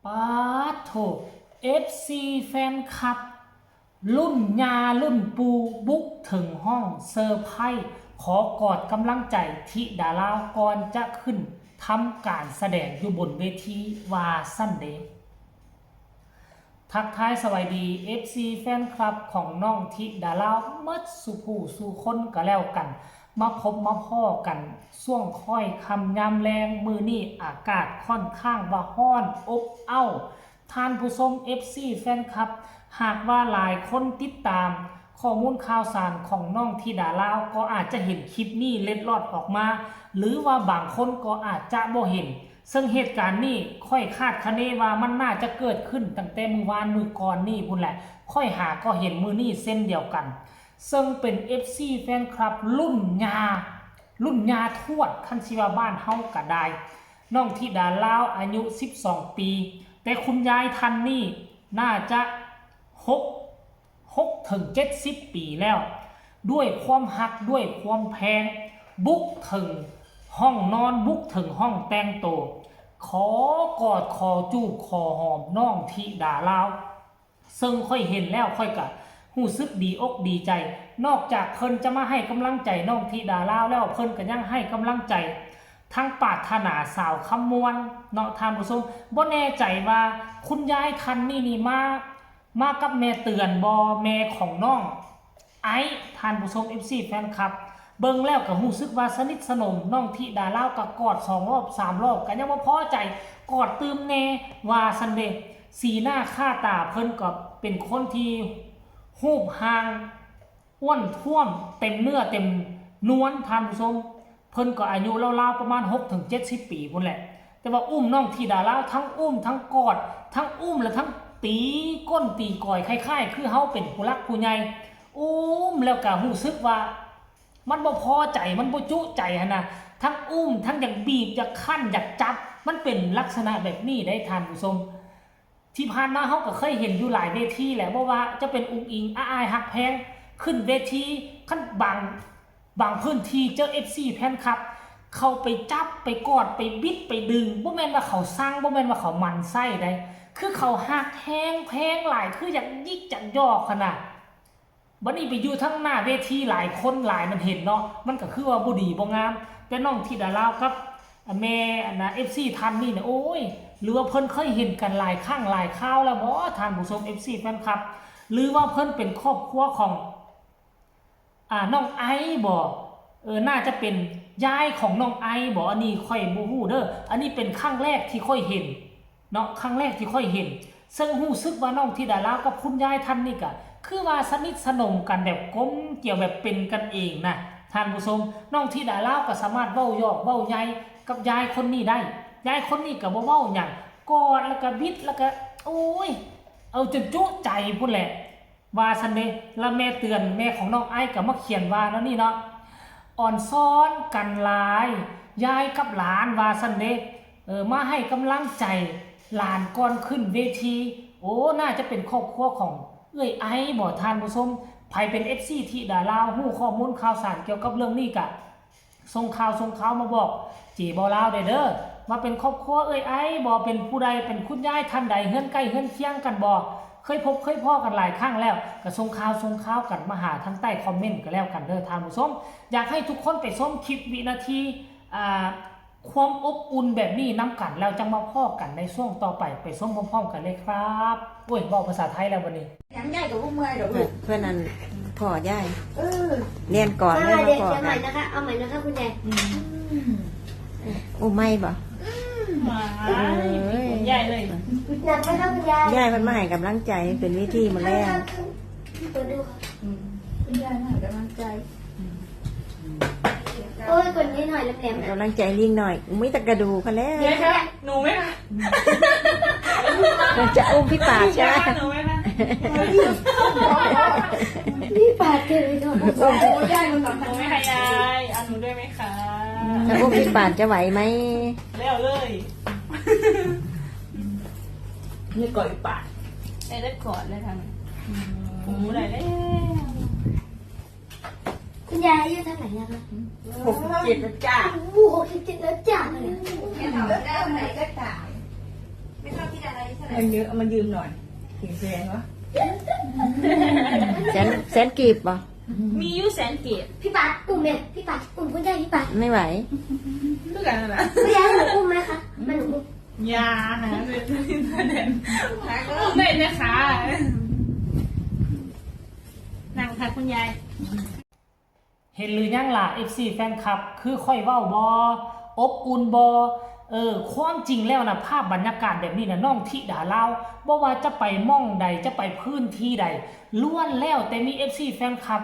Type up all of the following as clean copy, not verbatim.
ป๊าดโถ FC แฟนคลับรุ่นยารุ่นปูบุกถึงห้องเซอร์ไพรส์ขอกอดกำลังใจธิดาราก่อนจะขึ้นทำการแสดงอยู่บนเวทีวาซันเดย์ทักทายสวัสดี FC แฟนคลับของน้องธิดารามัดสุผู้สู่คนก็แล้วกันมาพบมาพ่อกันช่วงค่อยคำยามแรงมือนี่อากาศค่อนข้างว่าร้อนอบอ้าวท่านผู้ชม FC แฟนคลับหากว่าหลายคนติดตามข้อมูลข่าวสารของน้องธิดาราก็อาจจะเห็นคลิปนี้เล็ดลอดออกมาหรือว่าบางคนก็อาจจะบ่เห็นซึ่งเหตุการณ์นี้ค่อยคาดคะเนว่ามันน่าจะเกิดขึ้นตั้งแต่มื้อวานมื้อก่อนนี่พุ่นแหละค่อยหาก็เห็นมื้อนี้เส้นเดียวกันซึ่งเป็น FC แฟนคลับรุ่นยาทวดคันสิว่าบ้านเฮาก็ได้น้องธิดาราอายุ12ปีแต่คุณยายท่านนี่น่าจะ6ถึง70ปีแล้วด้วยความฮักด้วยความแพงบุกถึงห้องนอนบุกถึงห้องแต่งตัวขอกอดขอจูบขอหอมน้องธิดาราซึ่งค่อยเห็นแล้วค่อยก็รู้สึกดีอกดีใจนอกจากเพิ่นจะมาให้กำลังใจน้องธิดาราแล้วเพิ่นก็ยังให้กำลังใจทั้งปรารถนาสาวคำมวลเนาะท่านผู้ชมบ่แน่ใจว่าคุณยายท่านนี่มากับแม่เตือนบ่แม่ของน้องไอ้ท่านผู้ชม FC แฟนคลับเบิ่งแล้วก็รู้สึกว่าสนิทสนมน้องธิดาราก็กอด2รอบ3รอบก็ยังบ่พอใจกอดตืมแน่ว่าซันเดย์สีหน้าค่าตาเพิ่นก็เป็นคนที่รูปร่างอ้วนท้วมเต็มเนื้อเต็มนวลท่านผู้ชมเพิ่นก็อายุราวๆประมาณ6ถึง70ปีพุ่นแหละแต่ว่าอุ้มน้องธิดาราทั้งอุ้มทั้งกอดทั้งอุ้มและทั้งตีก้นตีก่อยคล้ายๆคือเฮาเป็นผู้รักผู้ใหญ่อุ้มแล้วก็รู้สึกว่ามันบ่พอใจมันบ่จุใจหั่นน่ะทั้งอุ้มทั้งอยากบีบอยากคั่นอยากจับมันเป็นลักษณะแบบนี้ได้ท่านผู้ชมที่ผ่านมาเฮาก็เคยเห็นอยู่หลายเวทีแหละว่าจะเป็นอุ้งอิงอ้ายฮักแพงขึ้นเวทีขั้นบางพื้นที่เจอ FC แฟนคลับเข้าไปจับไปกอดไปบิดไปดึงบ่แม่นว่าเขาสั่งบ่แม่นว่าเขามันไส้ได้คือเขาฮักแพงหลายคืออยากยิกจักย่อขนาดบัดนี้ไปอยู่ทั้งหน้าเวทีหลายคนหลายมันเห็นเนาะมันก็คือว่าบ่ดีบ่งามแต่น้องธิดาราครับแม่นะ FC ท่านนี่เนี่ยโอ้ยหรือว่าเพิ่นเคยเห็นกันหลายครั้งหลายคราวแล้วบ่ท่านผู้ชม FC แฟนคลับหรือว่าเพิ่นเป็นครอบครัวของน้องไอบ่น่าจะเป็นยายของน้องไอบ่อันนี้ค่อยบ่ฮู้เด้ออันนี้เป็นครั้งแรกที่ค่อยเห็นเนาะครั้งแรกที่ค่อยเห็นซึ่งรู้สึกว่าน้องธิดารากับคุณยายท่านนี่ก็คือว่าสนิทสนมกันแบบกลมเกี่ยวแบบเป็นกันเองนะท่านผู้ชมน้องธิดาราก็สามารถเว้ายอกเว้าใหญ่กับยายคนนี้ได้ยายคนนี้ก็บ่เว้าหยังกอดแล้วก็บิดแล้วก็โอ้ยเอาจนจุใจพุ่นแหละว่าซันเดย์แล้วแม่เตือนแม่ของน้องไอก็มาเขียนว่าแล้วนี่เนาะอ่อนซ้อนกันหลายยายกับหลานว่าซันเดย์มาให้กำลังใจหลานก่อนขึ้นเวทีโอ้น่าจะเป็นครอบครัวของเอ้ยไอ้บ่ท่านผู้ชมไผเป็น FC ธิดาราฮู้ข้อมูลข่าวสารเกี่ยวกับเรื่องนี้กะส่งข่าวมาบอกจีบ่ลาวเด้อว่าเป็นครอบครัวเอ้ยไอ้บ่เป็นผู้ใดเป็นคุณยายท่านใดเฮือนใกล้เฮือนเคียงกันบ่เคยพบเคยพ้อกันหลายครั้งแล้วก็ส่งข่าวกันมาหาทางใต้คอมเมนต์ก็แล้วกันเด้อท่านผู้ชมอยากให้ทุกคนไปชมคลิปวินาทีความอบอุ่นแบบนี้น้ำกันแล้วจังมาพ่อกันในช่วงต่อไปไปชมพร้อมๆกันเลยครับโอ้ยบอกภาษาไทยแล้ววันนี้ยังใหญ่กับพวกเมื่อยเดี๋ยวเพื่อนนั้นพ่อย่ายเรียนก่อนเลยมาก่อนใหม่นะคะเอาใหม่นะคะคุณยายไม่บ่ใหญ่เลยหนักไหมคะคุณยายย่ายมันมาให้กำลังใจเป็นวิธีมาแล้วเปิดดูค่ะคุณยายมาให้กำลังใจโอ้ยคนนี้หน่อยแหลมๆกำลังใจลิงหน่อยไม่ตะกระดูกันแล้วหนูไหมคะจะอุ้มพี่ปากใช่ไหมหนูไหมคะพี่ปากเจ็บเลยค่ะโอ้ยยายมันแบบหนูไหมคะยายเอาหนูด้วยไหมคะจะอุ้มพี่ปากจะไหวไหมแล้วเลยนี่ก่อยปากได้กอดเลยทำหูได้แล้วคุณยายอายุเท่าไหร่แล้วคะ67แล้วจ้า67แล้วจ้าเลยไม่ทำได้ไหนก็ตายไม่ชอบที่อะไร เงินเยอะเอามายืมหน่อยถึงแสนวะ แสนกีบบ่ มีอยู่แสนเกียรติ พี่ปาดอุ้มเนี่ยพี่ปาดอุ้มคุณยายพี่ปาด ไม่ไหว ด้วยกันนะ คุณยายให้หนูอุ้มไหมคะมาหนูอุ้ม ยาหาเงินเด่นไม่นะคะนั่งค่ะคุณยาย เห็นหรือยังล่ะ FC แฟนคลับคือค่อยเว้าบ่อบอุ่นบ่ความจริงแล้วนะภาพบรรยากาศแบบนี้นะน้องธิดาลาวบ่ว่าจะไปม่องใดจะไปพื้นที่ใดล้วนแล้วแต่มี FC แฟนคลับ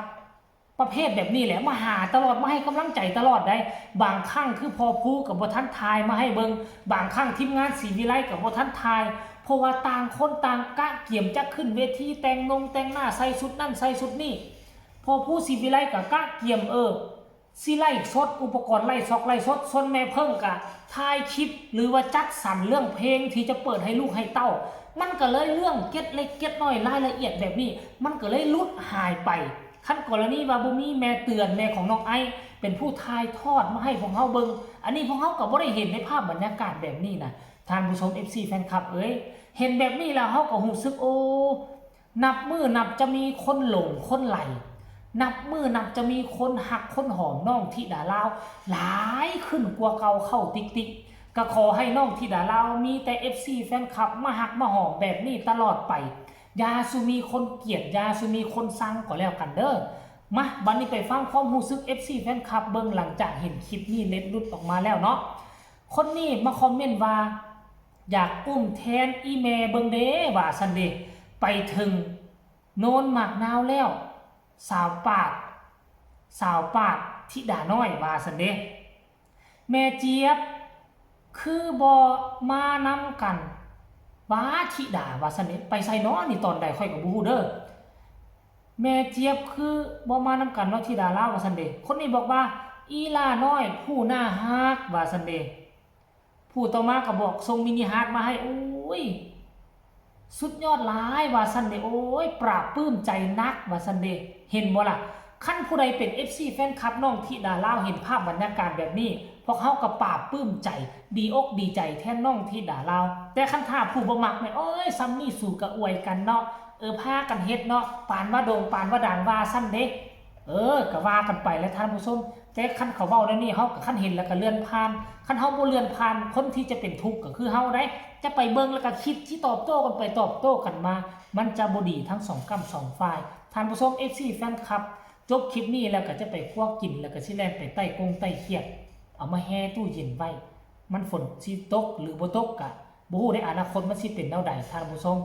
ประเภทแบบนี้แหละมาหาตลอดมาให้กำลังใจตลอดได้บางครั้งคือพอพูกับบ่ทันทายมาให้เบิงบางครั้งทีมงานศรีวิไลกับบ่ทันทายเพราะว่าต่างคนต่างกะเกี่ยมจะขึ้นเวทีแต่งหน้าใส่ชุดนั่นใส่ชุดนี่พอผู้ศรีวิไลกับกะเกี่ยมสิไล่สดอุปกรณ์ไล่ซอกไล่สดส่วนแม่เพิ่งกะถ่ายคลิปหรือว่าจัดสรรเรื่องเพลงที่จะเปิดให้ลูกให้เต้ามันก็เลยเรื่องเก็ดเล็กเก็ดน้อยรายละเอียดแบบนี้มันก็เลยลุดหายไปขั้นกรณีว่าบ่มีแม่เตือนแม่ของน้องไอเป็นผู้ถ่ายทอดมาให้พวกเฮาเบิ่งอันนี้พวกเฮาก็บ่ได้เห็นในภาพบรรยากาศแบบนี้นะท่านผู้ชม FC แฟนคลับเห็นแบบนี้แล้วเฮาก็รู้สึกนับมือนับจะมีคนหลงคนไหลนับมือนับจะมีคนหักคนหอมน้องธิดาลาวหลายขึ้นกว่าเก่าเข้าติ๊กก็ขอให้น้องธิดาลาวมีแต่ FC แฟนคลับมาหักมาหอมแบบนี้ตลอดไปยาสุมีคนเกลียดยาสุมีคนซังก็แล้วกันเด้อมาบัดนี้ไปฟังความรู้สึก FC แฟนคลับเบิ่งหลังจากเห็นคลิปนี้เล็ดลุดออกมาแล้วเนาะคนนี้มาคอมเมนต์ว่าอยากอุ้มแทนอีเมเบิ่งเด้ว่าซั่นเด้ไปถึงโนนหมากนาวแล้วสาวปาดธิดาน้อยว่าซั่นเด้แม่เจี๊ยบคือบ่มานำกันบ้าธิดาว่าซั่นเด้ไปใส่น้อนี่ตอนใดค่อยก็บ่ฮู้เด้อแม่เจี๊ยบคือบ่มานำกันเนาะธิดาลาวว่าซั่นเด้คนนี้บอกว่าอีลาน้อยผู้น่าฮักว่าซั่นเด้ผู้ต่อมาก็บอกส่งมินิฮาร์ทมาให้โอ้ยสุดยอดหลายว่าซั่นเด้โอ้ยปราบปลื้มใจนักว่าซั่นเด้เห็นบ่ล่ะคันผู้ใดเป็น FC แฟนคลับน้องธิดาลาวเห็นภาพบรรยากาศแบบนี้พวกเขาก็ปราบปลื้มใจดีอกดีใจแทนน้องธิดาลาวแต่คันถ้าผู้บ่มักโอ้ยซ้ำนี่สู่กะอวยกันเนาะพากันเฮ็ดเนาะปานว่าโดงปานว่าดังว่าซั่นเด้ก็ว่ากันไปแล้วท่านผู้ชมแต่คันเขาเว้าแล้วนี่เฮาก็คันเห็นแล้วก็เลื่อนผ่านคันเฮาบ่เลื่อนผ่านคนที่จะเป็นทุกข์ก็คือเฮาได้จะไปเบิ่งแล้วก็คิดที่ตอบโต้กันไปตอบโต้กันมามันจะบ่ดีทั้งสองฝั่งสองฝ่ายท่านผู้ชม FC แฟนคลับจบคลิปนี้แล้วก็จะไปคั่วกินแล้วก็สิแล่นไปใต้กงใต้เขียดเอามาแช่ตู้เย็นไว้มันฝนสิตกหรือบ่ตกก็บ่ฮู้ในอนาคตมันสิเป็นแนวใดท่านผู้ชม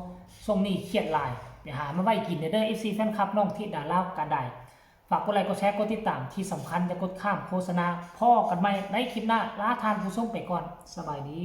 ช่วงนี้เครียดหลายไปหามาไว้กินเด้อ FC แฟนคลับน้องธิดาลาวก็ได้ฝากกดไลค์กดแชร์กดติดตามที่สำคัญอย่ากดข้ามโฆษณาพอกันใหม่ในคลิปหน้าลาท่านผู้ชมไปก่อนสบายดี